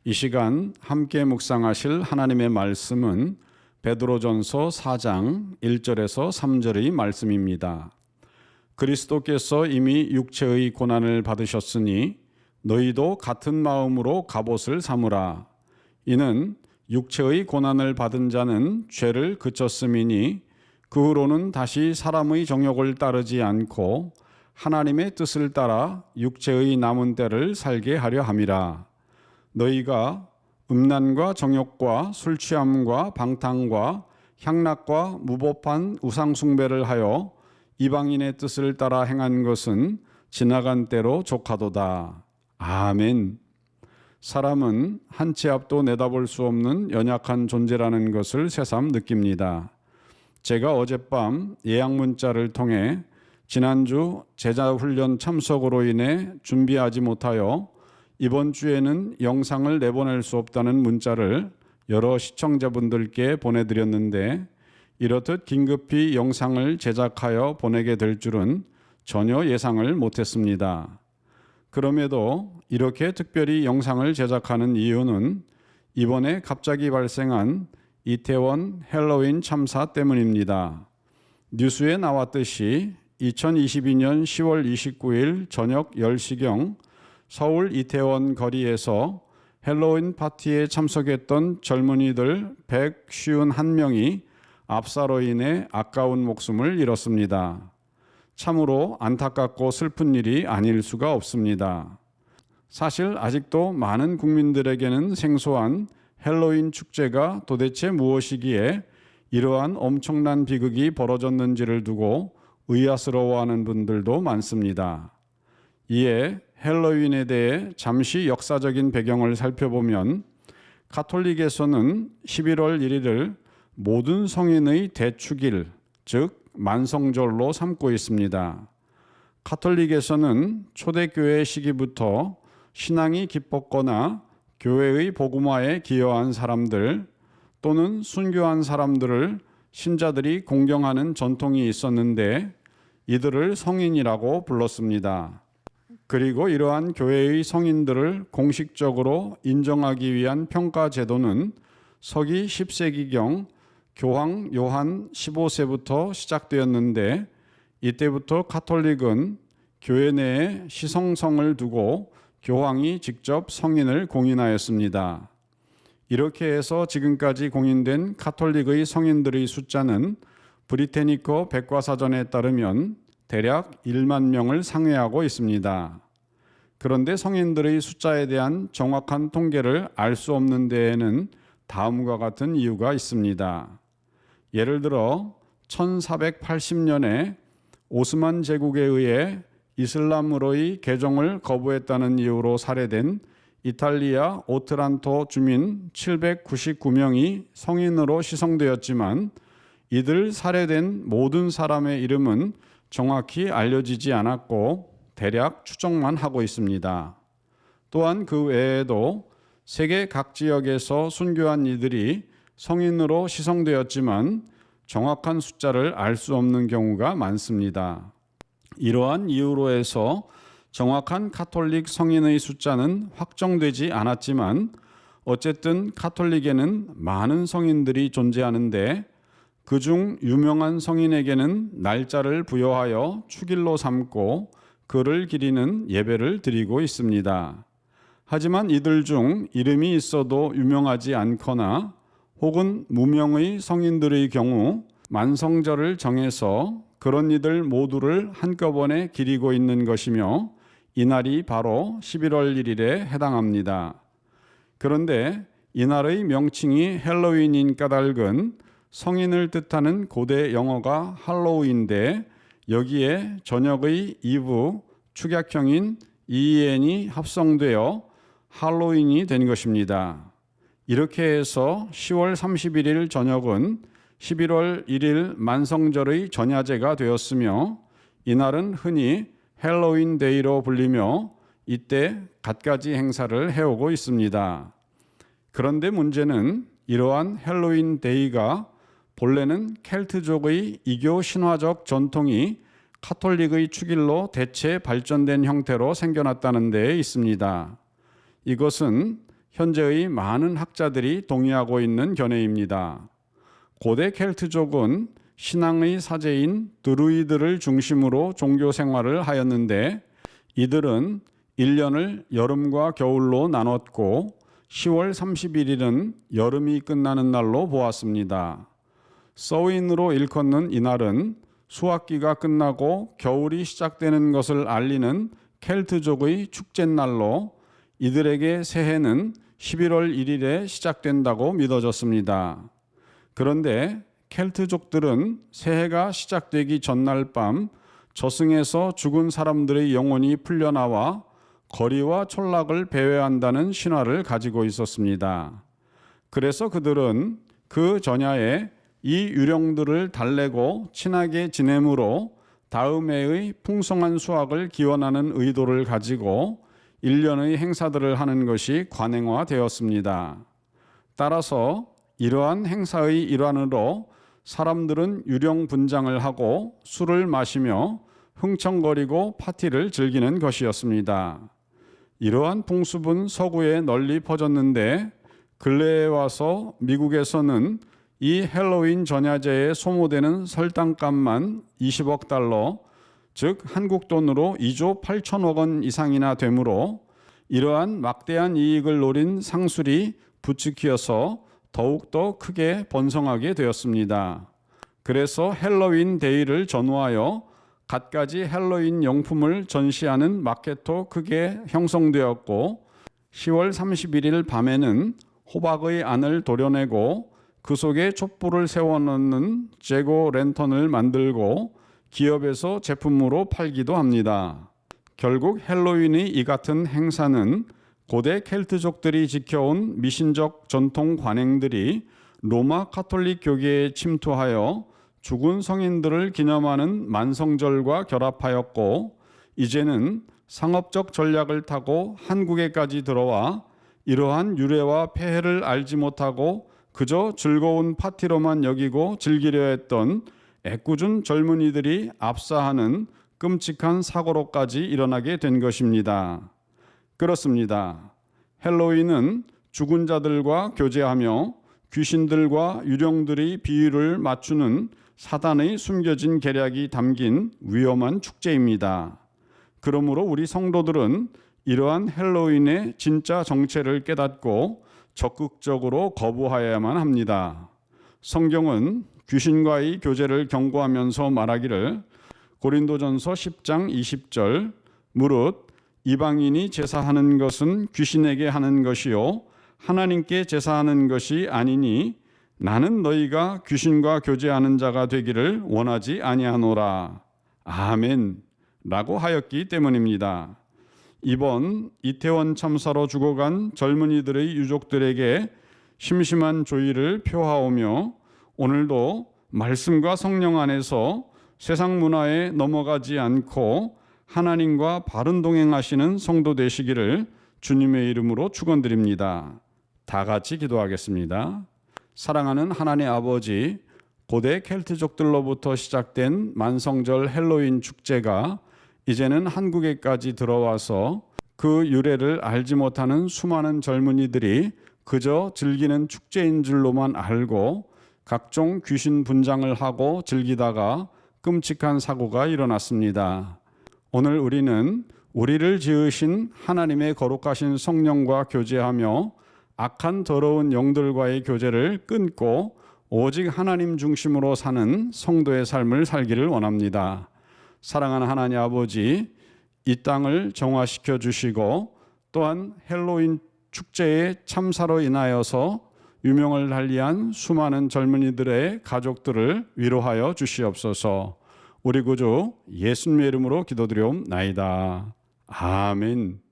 이 시간 함께 묵상하실 하나님의 말씀은 베드로전서 4장 1절에서 3절의 말씀입니다. 그리스도께서 이미 육체의 고난을 받으셨으니 너희도 같은 마음으로 갑옷을 삼으라. 이는 육체의 고난을 받은 자는 죄를 그쳤음이니 그 후로는 다시 사람의 정욕을 따르지 않고 하나님의 뜻을 따라 육체의 남은 때를 살게 하려 함이라. 너희가 음란과 정욕과 술 취함과 방탕과 향락과 무법한 우상 숭배를 하여 이방인의 뜻을 따라 행한 것은 지나간 때로 족하도다. 아멘. 사람은 한 치 앞도 내다볼 수 없는 연약한 존재라는 것을 새삼 느낍니다. 제가 어젯밤 예약 문자를 통해 지난주 제자훈련 참석으로 인해 준비하지 못하여 이번 주에는 영상을 내보낼 수 없다는 문자를 여러 시청자분들께 보내드렸는데 이렇듯 긴급히 영상을 제작하여 보내게 될 줄은 전혀 예상을 못했습니다. 그럼에도 이렇게 특별히 영상을 제작하는 이유는 이번에 갑자기 발생한 이태원 헬로윈 참사 때문입니다. 뉴스에 나왔듯이 2022년 10월 29일 저녁 10시경 서울 이태원 거리에서 헬로윈 파티에 참석했던 젊은이들 151명이 압사로 인해 아까운 목숨을 잃었습니다. 참으로 안타깝고 슬픈 일이 아닐 수가 없습니다. 사실 아직도 많은 국민들에게는 생소한 헬로윈 축제가 도대체 무엇이기에 이러한 엄청난 비극이 벌어졌는지를 두고 의아스러워하는 분들도 많습니다. 이에 헬로윈에 대해 잠시 역사적인 배경을 살펴보면 가톨릭에서는 11월 1일을 모든 성인의 대축일, 즉 만성절로 삼고 있습니다. 가톨릭에서는 초대교회 시기부터 신앙이 깊었거나 교회의 복음화에 기여한 사람들 또는 순교한 사람들을 신자들이 공경하는 전통이 있었는데 이들을 성인이라고 불렀습니다. 그리고 이러한 교회의 성인들을 공식적으로 인정하기 위한 평가 제도는 서기 10세기경 교황 요한 15세부터 시작되었는데 이때부터 가톨릭은 교회 내에 시성성을 두고 교황이 직접 성인을 공인하였습니다. 이렇게 해서 지금까지 공인된 가톨릭의 성인들의 숫자는 브리테니커 백과사전에 따르면 대략 1만 명을 상회하고 있습니다. 그런데 성인들의 숫자에 대한 정확한 통계를 알 수 없는 데에는 다음과 같은 이유가 있습니다. 예를 들어 1480년에 오스만 제국에 의해 이슬람으로의 개종을 거부했다는 이유로 살해된 이탈리아 오트란토 주민 799명이 성인으로 시성되었지만 이들 살해된 모든 사람의 이름은 정확히 알려지지 않았고 대략 추정만 하고 있습니다. 또한 그 외에도 세계 각 지역에서 순교한 이들이 성인으로 시성되었지만 정확한 숫자를 알 수 없는 경우가 많습니다. 이러한 이유로 해서 정확한 가톨릭 성인의 숫자는 확정되지 않았지만 어쨌든 가톨릭에는 많은 성인들이 존재하는데 그중 유명한 성인에게는 날짜를 부여하여 축일로 삼고 그를 기리는 예배를 드리고 있습니다. 하지만 이들 중 이름이 있어도 유명하지 않거나 혹은 무명의 성인들의 경우 만성절을 정해서 그런 이들 모두를 한꺼번에 기리고 있는 것이며 이날이 바로 11월 1일에 해당합니다. 그런데 이날의 명칭이 헬로윈인 까닭은 성인을 뜻하는 고대 영어가 할로우인데 여기에 저녁의 이브 축약형인 EN이 합성되어 할로윈이 된 것입니다. 이렇게 해서 10월 31일 저녁은 11월 1일 만성절의 전야제가 되었으며 이날은 흔히 헬로윈 데이로 불리며 이때 갖가지 행사를 해오고 있습니다. 그런데 문제는 이러한 헬로윈 데이가 본래는 켈트족의 이교 신화적 전통이 카톨릭의 축일로 대체 발전된 형태로 생겨났다는 데에 있습니다. 이것은 현재의 많은 학자들이 동의하고 있는 견해입니다. 고대 켈트족은 신앙의 사제인 드루이드를 중심으로 종교 생활을 하였는데 이들은 1년을 여름과 겨울로 나눴고 10월 31일은 여름이 끝나는 날로 보았습니다. 서윈으로 일컫는 이날은 수학기가 끝나고 겨울이 시작되는 것을 알리는 켈트족의 축제날로 이들에게 새해는 11월 1일에 시작된다고 믿어졌습니다. 그런데 켈트족들은 새해가 시작되기 전날 밤 저승에서 죽은 사람들의 영혼이 풀려나와 거리와 촌락을 배회한다는 신화를 가지고 있었습니다. 그래서 그들은 그 전야에 이 유령들을 달래고 친하게 지내므로 다음 해의 풍성한 수확을 기원하는 의도를 가지고 1년의 행사들을 하는 것이 관행화되었습니다. 따라서 이러한 행사의 일환으로 사람들은 유령 분장을 하고 술을 마시며 흥청거리고 파티를 즐기는 것이었습니다. 이러한 풍습은 서구에 널리 퍼졌는데 근래에 와서 미국에서는 이 헬로윈 전야제에 소모되는 설탕값만 20억 달러, 즉 한국 돈으로 2조 8천억 원 이상이나 되므로 이러한 막대한 이익을 노린 상술이 부추기어서 더욱더 크게 번성하게 되었습니다. 그래서 헬로윈 데이를 전후하여 갖가지 헬로윈 용품을 전시하는 마켓도 크게 형성되었고 10월 31일 밤에는 호박의 안을 도려내고 그 속에 촛불을 세워놓는 재고 랜턴을 만들고 기업에서 제품으로 팔기도 합니다. 결국 헬로윈의 이 같은 행사는 고대 켈트족들이 지켜온 미신적 전통 관행들이 로마 카톨릭 교계에 침투하여 죽은 성인들을 기념하는 만성절과 결합하였고 이제는 상업적 전략을 타고 한국에까지 들어와 이러한 유래와 폐해를 알지 못하고 그저 즐거운 파티로만 여기고 즐기려 했던 애꿎은 젊은이들이 압사하는 끔찍한 사고로까지 일어나게 된 것입니다. 그렇습니다. 헬로윈은 죽은 자들과 교제하며 귀신들과 유령들이 비유를 맞추는 사단의 숨겨진 계략이 담긴 위험한 축제입니다. 그러므로 우리 성도들은 이러한 헬로윈의 진짜 정체를 깨닫고 적극적으로 거부하여야만 합니다. 성경은 귀신과의 교제를 경고하면서 말하기를 고린도전서 10장 20절 무릇 이방인이 제사하는 것은 귀신에게 하는 것이요 하나님께 제사하는 것이 아니니 나는 너희가 귀신과 교제하는 자가 되기를 원하지 아니하노라. 아멘 라고 하였기 때문입니다. 이번 이태원 참사로 죽어간 젊은이들의 유족들에게 심심한 조의를 표하오며 오늘도 말씀과 성령 안에서 세상 문화에 넘어가지 않고 하나님과 바른 동행하시는 성도 되시기를 주님의 이름으로 축원드립니다. 다 같이 기도하겠습니다. 사랑하는 하나님 아버지, 고대 켈트족들로부터 시작된 만성절 헬로윈 축제가 이제는 한국에까지 들어와서 그 유래를 알지 못하는 수많은 젊은이들이 그저 즐기는 축제인 줄로만 알고 각종 귀신 분장을 하고 즐기다가 끔찍한 사고가 일어났습니다. 오늘 우리는 우리를 지으신 하나님의 거룩하신 성령과 교제하며 악한 더러운 영들과의 교제를 끊고 오직 하나님 중심으로 사는 성도의 삶을 살기를 원합니다. 사랑하는 하나님 아버지, 이 땅을 정화시켜 주시고 또한 헬로윈 축제의 참사로 인하여서 유명을 달리한 수많은 젊은이들의 가족들을 위로하여 주시옵소서. 우리 구주 예수님의 이름으로 기도드리옵나이다. 아멘.